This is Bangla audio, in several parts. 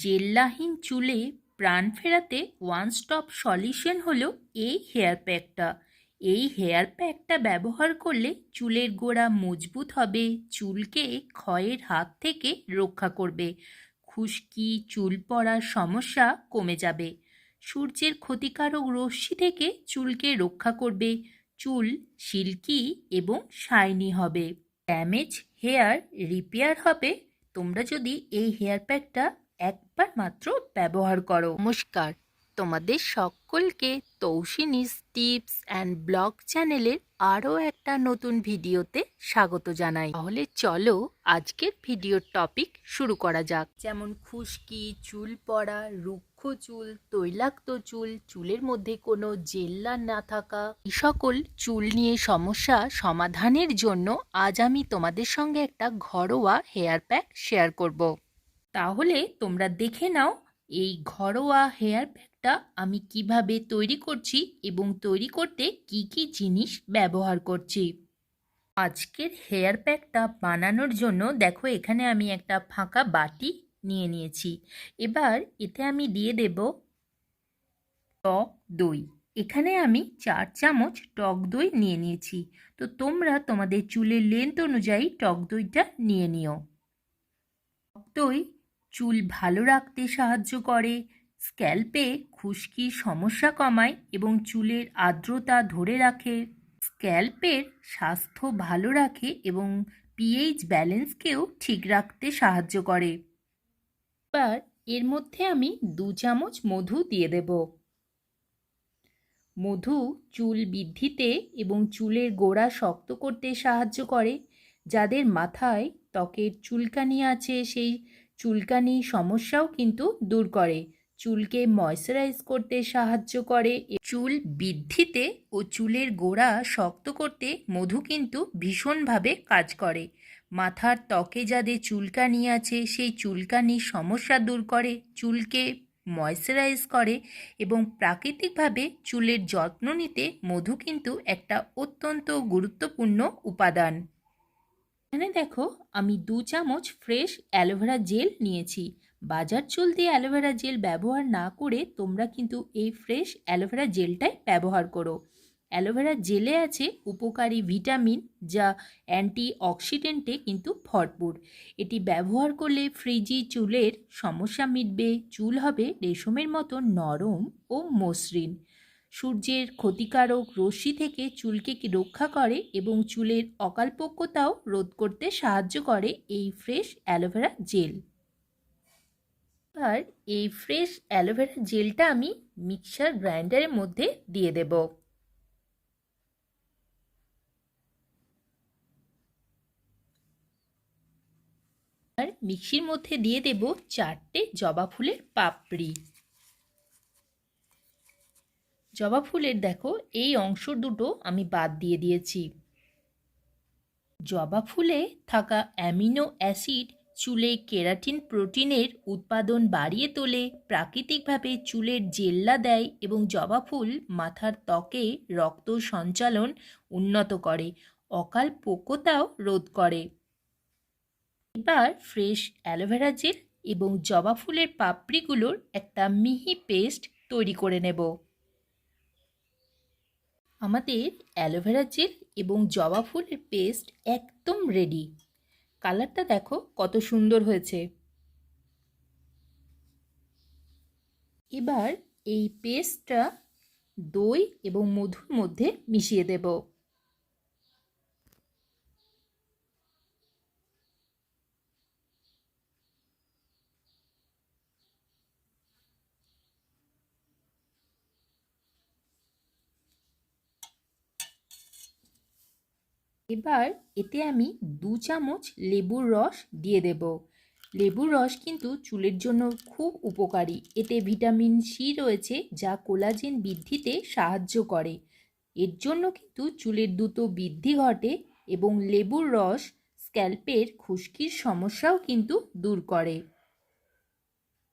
জেল্লাহীন চুলে প্রাণ ফেরাতে ওয়ান স্টপ সলিউশন হলো এই হেয়ার প্যাকটা। এই হেয়ার প্যাকটা ব্যবহার করলে চুলের গোড়া মজবুত হবে, চুলকে ক্ষয়ের হাত থেকে রক্ষা করবে, খুশকি চুল পড়ার সমস্যা কমে যাবে, সূর্যের ক্ষতিকারক রশ্মি থেকে চুলকে রক্ষা করবে, চুল সিল্কি এবং শাইনি হবে, ড্যামেজ হেয়ার রিপেয়ার হবে তোমরা যদি এই হেয়ার প্যাকটা একবার মাত্র ব্যবহার করো। নমস্কার, তোমাদের সকলকে তৌসিনিস টিপস অ্যান্ড ব্লগ চ্যানেলের আরও একটা নতুন ভিডিওতে স্বাগত জানাই। তাহলে চলো আজকের ভিডিওর টপিক শুরু করা যাক। যেমন খুশকি, চুল পড়া, রুক্ষ চুল, তৈলাক্ত চুল, চুলের মধ্যে কোনো জেল্লা না থাকা, এই সকল চুল নিয়ে সমস্যা সমাধানের জন্য আজ আমি তোমাদের সঙ্গে একটা ঘরোয়া হেয়ার প্যাক শেয়ার করব। তাহলে তোমরা দেখে নাও এই ঘরোয়া হেয়ার প্যাকটা আমি কিভাবে তৈরি করছি এবং তৈরি করতে কি কি জিনিস ব্যবহার করছি। আজকের হেয়ার প্যাকটা বানানোর জন্য দেখো এখানে আমি একটা ফাঁকা বাটি নিয়ে নিয়েছি। এবার এতে আমি দিয়ে দেব টক দই। এখানে আমি 4 চামচ টক দই নিয়ে নিয়েছি। তো তোমরা তোমাদের চুলের লেন্থ অনুযায়ী টক দইটা নিয়ে নিও। টক দই চুল ভালো রাখতে সাহায্য করে, স্ক্যাল্পে খুশকির সমস্যা কমায় এবং চুলের আর্দ্রতা ধরে রাখে, স্ক্যাল্পের স্বাস্থ্য ভালো রাখে এবং পিএইচ ব্যালেন্সকেও ঠিক রাখতে সাহায্য করে। এবার এর মধ্যে আমি 2 চামচ মধু দিয়ে দেব। মধু চুল বৃদ্ধিতে এবং চুলের গোড়া শক্ত করতে সাহায্য করে। যাদের মাথায় ত্বকের চুলকানি আছে সেই চুলকানি সমস্যাও কিন্তু দূর করে, চুলকে ময়শ্চারাইজ করতে সাহায্য করে। চুল বৃদ্ধিতে ও চুলের গোড়া শক্ত করতে মধু কিন্তু ভীষণভাবে কাজ করে। মাথার ত্বকে যাদের চুলকানি আছে সেই চুলকানির সমস্যা দূর করে, চুলকে ময়শ্চারাইজ করে এবং প্রাকৃতিকভাবে চুলের যত্ন নিতে মধু কিন্তু একটা অত্যন্ত গুরুত্বপূর্ণ উপাদান। এখানে দেখো আমি 2 চামচ ফ্রেশ অ্যালোভেরা জেল নিয়েছি। বাজার চলতি অ্যালোভেরা জেল ব্যবহার না করে তোমরা কিন্তু এই ফ্রেশ অ্যালোভেরা জেলটাই ব্যবহার করো। অ্যালোভেরা জেলে আছে উপকারী ভিটামিন যা অ্যান্টিঅক্সিডেন্টে কিন্তু ভরপুর। এটি ব্যবহার করলে ফ্রিজি চুলের সমস্যা মিটবে, চুল হবে রেশমের মতো নরম ও মসৃণ, সূর্যের ক্ষতিকারক রশ্মি থেকে চুলকে রক্ষা করে এবং চুলের অকালপক্বতাও রোধ করতে সাহায্য করে এই ফ্রেশ অ্যালোভেরা জেল। আর এই ফ্রেশ অ্যালোভেরা জেলটা আমি মিক্সার গ্রাইন্ডারের মধ্যে দিয়ে দেব। আর মিক্সির মধ্যে দিয়ে দেব 4টে জবা ফুলের পাপড়ি। জবা ফুলের দেখো এই অংশ দুটো আমি বাদ দিয়ে দিয়েছি। জবা ফুলে থাকা অ্যামিনো অ্যাসিড চুলে কেরাটিন প্রোটিনের উৎপাদন বাড়িয়ে তোলে, প্রাকৃতিকভাবে চুলের জেল্লা দেয় এবং জবা ফুল মাথার ত্বকে রক্ত সঞ্চালন উন্নত করে, অকালপক্বতাও রোধ করে। এবার ফ্রেশ অ্যালোভেরা জেল এবং জবা ফুলের পাপড়িগুলোর একটা মিহি পেস্ট তৈরি করে নেব। আমাদের অ্যালোভেরা জেল এবং জবা ফুলের পেস্ট একদম রেডি। কালারটা দেখো কত সুন্দর হয়েছে। এবার এই পেস্টটা দই এবং মধুর মধ্যে মিশিয়ে দেব। এবার এতে আমি 2 চামচ লেবুর রস দিয়ে দেব। লেবুর রস কিন্তু চুলের জন্য খুব উপকারী। এতে ভিটামিন সি রয়েছে যা কোলাজেন বৃদ্ধিতে সাহায্য করে। এর জন্য কিন্তু চুলের দ্রুত বৃদ্ধি ঘটে এবং লেবুর রস স্ক্যাল্পের খুশকির সমস্যাও কিন্তু দূর করে।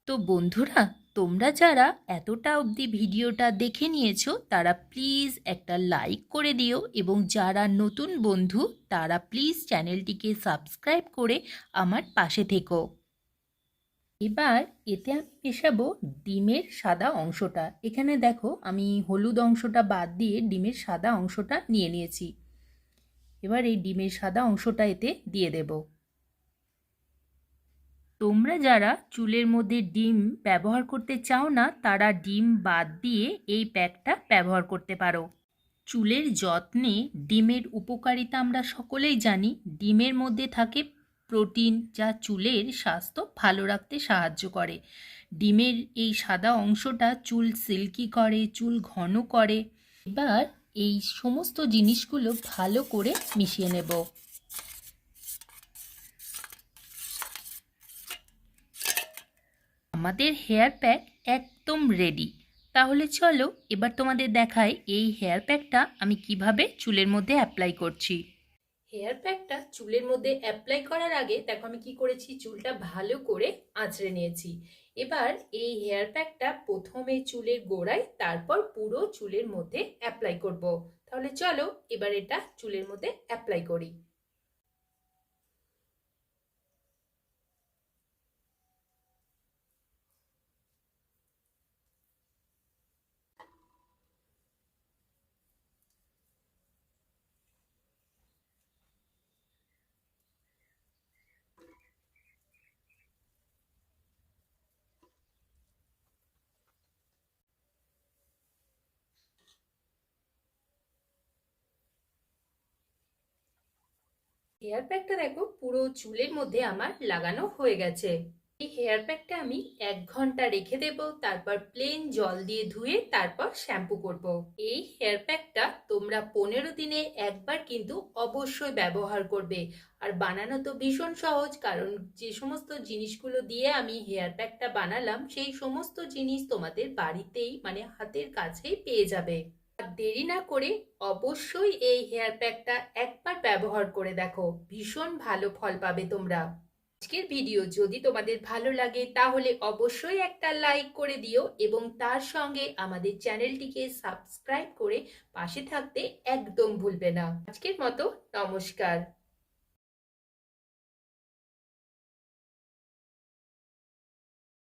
তো বন্ধুরা, তোমরা যারা এতটা অবধি ভিডিওটা দেখে নিয়েছো তারা প্লিজ একটা লাইক করে দিও এবং যারা নতুন বন্ধু তারা প্লিজ চ্যানেলটিকে সাবস্ক্রাইব করে আমার পাশে থেকো। এবার এতে আমি মেশাবো ডিমের সাদা অংশটা। এখানে দেখো আমি হলুদ অংশটা বাদ দিয়ে ডিমের সাদা অংশটা নিয়ে নিয়েছি। এবার এই ডিমের সাদা অংশটা এতে দিয়ে দেব। তোমরা যারা চুলের মধ্যে ডিম ব্যবহার করতে চাও না তারা ডিম বাদ দিয়ে এই প্যাকটা ব্যবহার করতে পারো। চুলের যত্নে ডিমের উপকারিতা আমরা সকলেই জানি। ডিমের মধ্যে থাকে প্রোটিন, যা চুলের স্বাস্থ্য ভালো রাখতে সাহায্য করে। ডিমের এই সাদা অংশটা চুল সিল্কি করে, চুল ঘন করে। এবার এই সমস্ত জিনিসগুলো ভালো করে মিশিয়ে নেব। আমাদের হেয়ার প্যাক একদম রেডি। তাহলে চলো এবার তোমাদের দেখাই এই হেয়ার প্যাকটা আমি কিভাবে চুলের মধ্যে অ্যাপ্লাই করছি। হেয়ার প্যাকটা চুলের মধ্যে অ্যাপ্লাই করার আগে দেখো আমি কি করেছি, চুলটা ভালো করে আঁচড়ে নিয়েছি। এবার এই হেয়ার প্যাকটা প্রথমে চুলের গোড়ায়, তারপর পুরো চুলের মধ্যে অ্যাপ্লাই করব। তাহলে চলো এবার এটা চুলের মধ্যে অ্যাপ্লাই করি। হেয়ার প্যাকটা দেখো পুরো চুলের মধ্যে আমার লাগানো হয়ে গেছে। এই হেয়ার প্যাকটা আমি 1 ঘন্টা রেখে দেব, তারপর প্লেন জল দিয়ে ধুয়ে তারপর শ্যাম্পু করব। এই হেয়ার প্যাকটা তোমরা 15 দিনে একবার কিন্তু অবশ্যই ব্যবহার করবে। আর বানানো তো ভীষণ সহজ, কারণ যে সমস্ত জিনিসগুলো দিয়ে আমি হেয়ার প্যাকটা বানালাম সেই সমস্ত জিনিস তোমাদের বাড়িতেই মানে হাতের কাছেই পেয়ে যাবে। আর দেরি না করে অবশ্যই এই হেয়ার প্যাকটা একবার ব্যবহার করে দেখো, ভীষণ ভালো ফল পাবে তোমরা। আজকের ভিডিও যদি তোমাদের ভালো লাগে তাহলে অবশ্যই একটা লাইক করে দিও এবং তার সঙ্গে আমাদের চ্যানেলটিকে সাবস্ক্রাইব করে পাশে থাকতে একদম ভুলবে না। আজকের মতো নমস্কার।